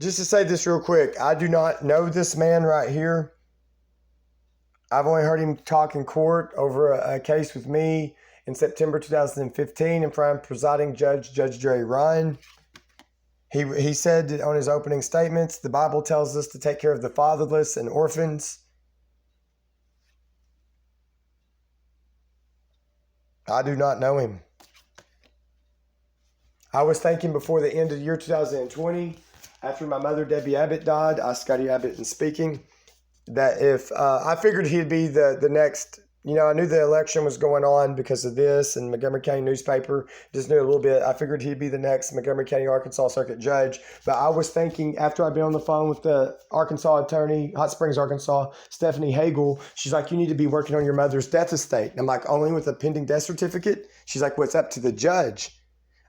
Just to say this real quick, I do not know this man right here. I've only heard him talk in court over a case with me in September 2015 in front of presiding judge, Judge Jerry Ryan. He said on his opening statements, the Bible tells us to take care of the fatherless and orphans. I do not know him. I was thinking before the end of the year 2020, after my mother, Debbie Abbott, died, I, Scotty Abbott, in speaking, that if I figured he'd be the next, I knew the election was going on because of this, and Montgomery County newspaper just knew a little bit. I figured he'd be the next Montgomery County, Arkansas Circuit Judge. But I was thinking, after I'd been on the phone with the Arkansas attorney, Hot Springs, Arkansas, Stephanie Hagel, she's like, you need to be working on your mother's death estate. And I'm like, only with a pending death certificate? She's like, well, it's up to the judge.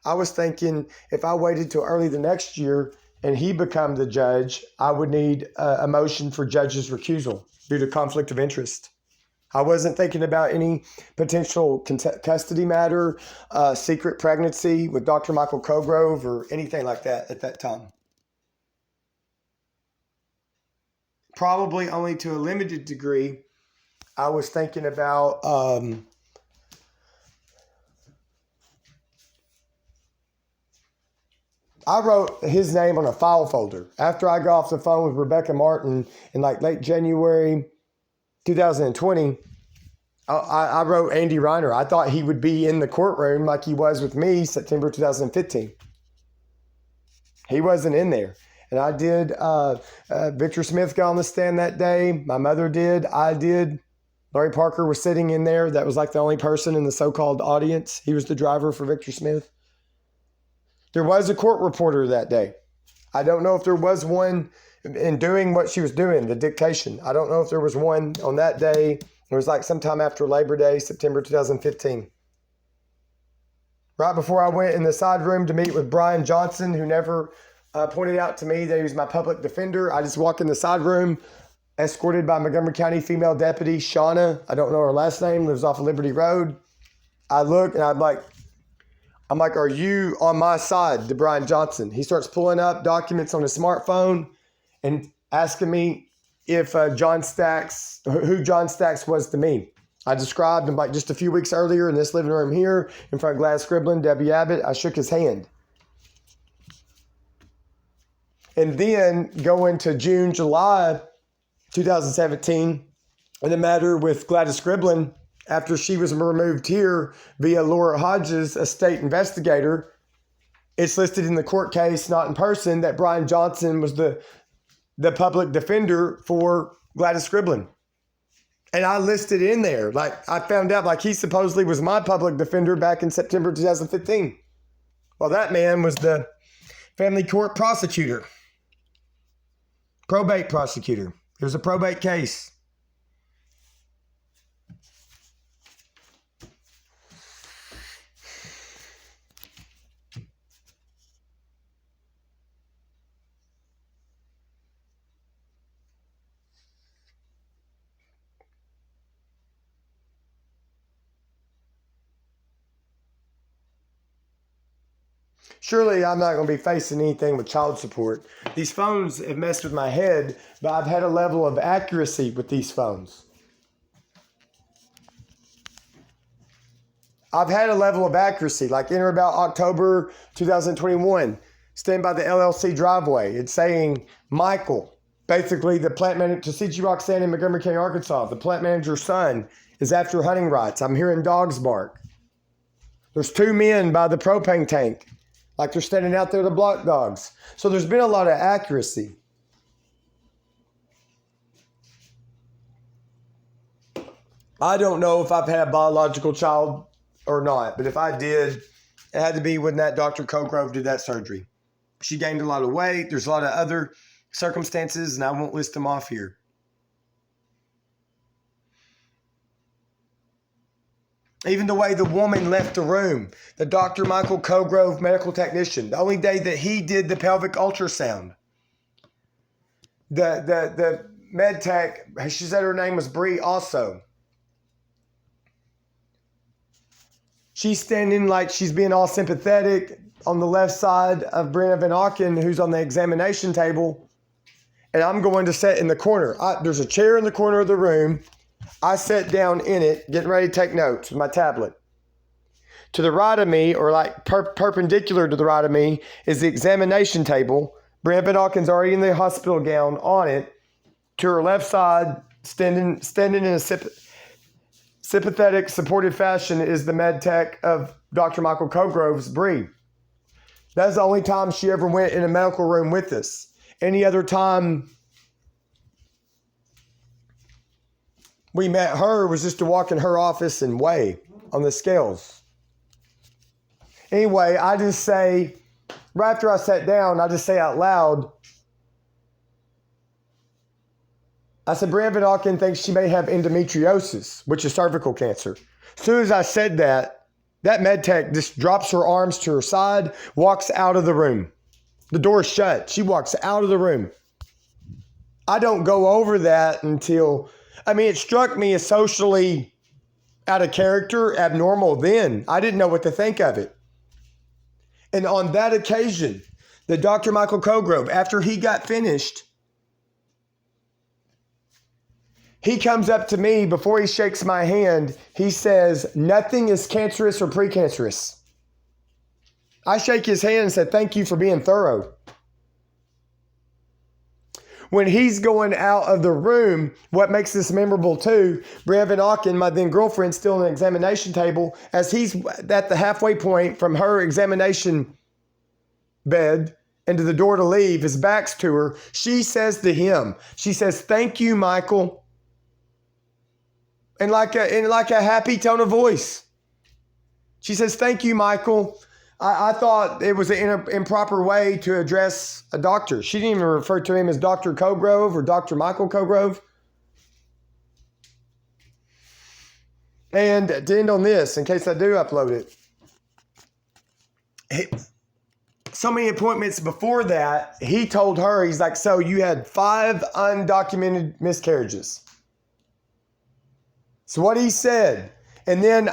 I was thinking if I waited till early the next year and he become the judge, I would need a motion for judge's recusal due to conflict of interest. I wasn't thinking about any potential custody matter, secret pregnancy with Dr. Michael Cogrove or anything like that at that time. Probably only to a limited degree, I was thinking about I wrote his name on a file folder. After I got off the phone with Rebecca Martin in like late January 2020, I wrote Andy Reiner. I thought he would be in the courtroom like he was with me September 2015. He wasn't in there. And I did. Victor Smith got on the stand that day. My mother did. I did. Larry Parker was sitting in there. That was like the only person in the so-called audience. He was the driver for Victor Smith. There was a court reporter that day. I don't know if there was one in doing what she was doing, the dictation. I don't know if there was one on that day. It was like sometime after Labor Day, September 2015. Right before I went in the side room to meet with Brian Johnson, who never pointed out to me that he was my public defender, I just walked in the side room, escorted by Montgomery County female deputy Shauna. I don't know her last name, lives off of Liberty Road. I look and I'm like, are you on my side, to Brian Johnson? He starts pulling up documents on his smartphone and asking me if who John Stacks was to me. I described him like just a few weeks earlier in this living room here in front of Gladys Scriblin, Debbie Abbott. I shook his hand. And then going to June, July 2017, in the matter with Gladys Scriblin, after she was removed here via Laura Hodges, a state investigator, it's listed in the court case, not in person, that Brian Johnson was the public defender for Gladys Scriblin. And I listed in there, like I found out like he supposedly was my public defender back in September 2015. Well, that man was the family court prosecutor, probate prosecutor. It was a probate case. Surely I'm not going to be facing anything with child support. These phones have messed with my head, but I've had a level of accuracy with these phones. I've had a level of accuracy, like in or about October 2021, stand by the LLC driveway. It's saying Michael, basically the plant manager, to CG Roxanne in Montgomery County, Arkansas, the plant manager's son is after hunting rights. I'm hearing dogs bark. There's two men by the propane tank, like they're standing out there to block dogs. So there's been a lot of accuracy. I don't know if I've had a biological child or not, but if I did, it had to be when that Dr. Cogrove did that surgery. She gained a lot of weight. There's a lot of other circumstances, and I won't list them off here. Even the way the woman left the room, the Dr. Michael Cogrove medical technician, the only day that he did the pelvic ultrasound. The med tech, she said her name was Bree also. She's standing like she's being all sympathetic. on the left side of Brianna Van Auken, who's on the examination table, and I'm going to sit in the corner. There's a chair in the corner of the room. I sat down in it, getting ready to take notes with my tablet. To the right of me, or like perpendicular to the right of me, is the examination table. Brianna Van Auken's already in the hospital gown on it. To her left side, standing in a sympathetic, supportive fashion, is the med tech of Dr. Michael Cogrove's Bree. That's the only time she ever went in a medical room with us. Any other time we met her was just to walk in her office and weigh on the scales. Anyway, I just say, right after I sat down, I just say out loud, I said, Brianna Van Auken thinks she may have endometriosis, which is cervical cancer. As soon as I said that med tech just drops her arms to her side, walks out of the room. The door's shut. She walks out of the room. I don't go over that until, it struck me as socially out of character, abnormal then. I didn't know what to think of it. And on that occasion, the Dr. Michael Cogrove, after he got finished, he comes up to me before he shakes my hand. He says, nothing is cancerous or precancerous. I shake his hand and said, thank you for being thorough. When he's going out of the room, what makes this memorable too, Brianna Van Auken, my then girlfriend, still on the examination table, as he's at the halfway point from her examination bed into the door to leave, his back's to her, she says to him, she says, thank you, Michael. In like a happy tone of voice. She says, thank you, Michael. I thought it was an improper way to address a doctor. She didn't even refer to him as Dr. Cogrove or Dr. Michael Cogrove. And to end on this, in case I do upload it, so many appointments before that, he told her, he's like, so you had 5 undocumented miscarriages. So what he said, and then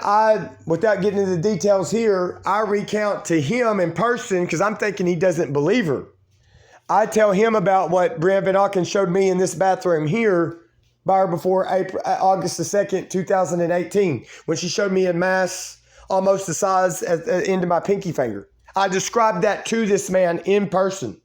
without getting into the details here, I recount to him in person because I'm thinking he doesn't believe her. I tell him about what Brianna Van Auken showed me in this bathroom here by or before August the 2nd, 2018, when she showed me a mass almost the size at the end of my pinky finger. I described that to this man in person.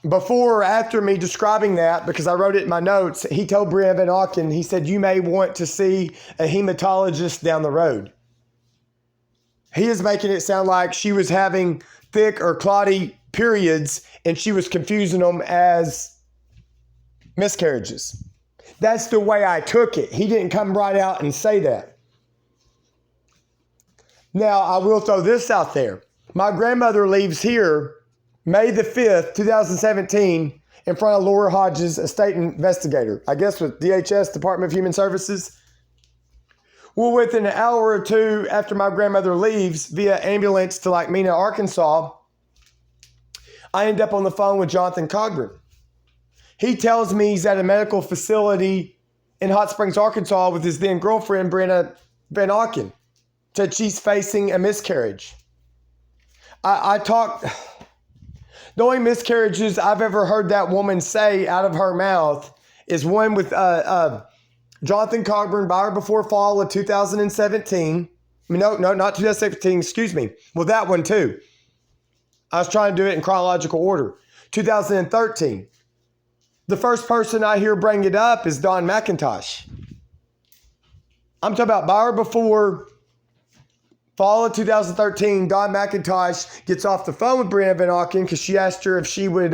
Before or after me describing that, because I wrote it in my notes, he told Brianna Van Auken, he said, you may want to see a hematologist down the road. He is making it sound like she was having thick or clotty periods and she was confusing them as miscarriages. That's the way I took it. He didn't come right out and say that. Now, I will throw this out there. My grandmother leaves here May the 5th, 2017, in front of Laura Hodges, a state investigator, I guess with DHS, Department of Human Services. Well, within an hour or two after my grandmother leaves via ambulance to like Mena, Arkansas, I end up on the phone with Jonathan Cogburn. He tells me he's at a medical facility in Hot Springs, Arkansas with his then girlfriend, Brianna Van Auken, said she's facing a miscarriage. The only miscarriages I've ever heard that woman say out of her mouth is one with Jonathan Cogburn by or before fall of 2017. No, not 2017, excuse me. Well, that one too. I was trying to do it in chronological order. 2013. The first person I hear bring it up is Don McIntosh. I'm talking about by or before fall of 2013, Don McIntosh gets off the phone with Brianna Van Auken because she asked her if she would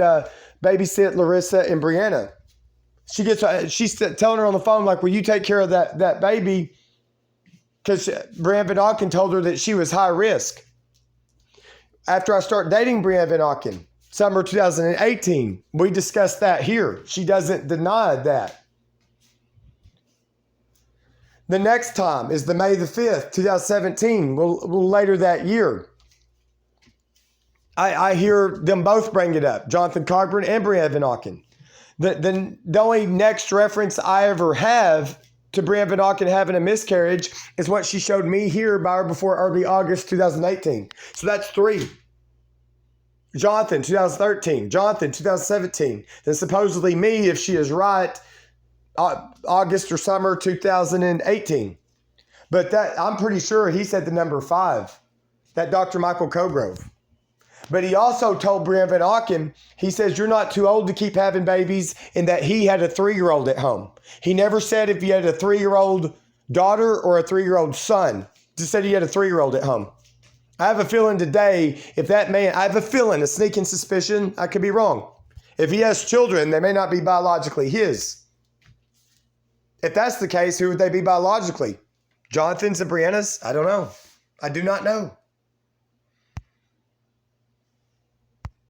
babysit Larissa and Brianna. She's telling her on the phone, like, will you take care of that baby? Because Brianna Van Auken told her that she was high risk. After I start dating Brianna Van Auken, summer 2018, we discussed that here. She doesn't deny that. The next time is the May the 5th, 2017, a little later that year. I hear them both bring it up, Jonathan Cogburn and Brianna Van Auken. The only next reference I ever have to Brianna Van Auken having a miscarriage is what she showed me here by or before early August 2018. So that's 3. Jonathan, 2013. Jonathan, 2017. Then supposedly me, if she is right, August or summer 2018. But that I'm pretty sure he said the number 5. That Dr. Michael Cogrove. But he also told Brianna Van Auken, he says, you're not too old to keep having babies, and that he had a 3-year-old at home. He never said if he had a 3-year-old daughter or a 3-year-old son. Just said he had a 3-year-old at home. I have a feeling today, if that man, I have a feeling, a sneaking suspicion, I could be wrong. If he has children, they may not be biologically his. If that's the case, who would they be biologically? Jonathan's and Brianna's? I don't know. I do not know.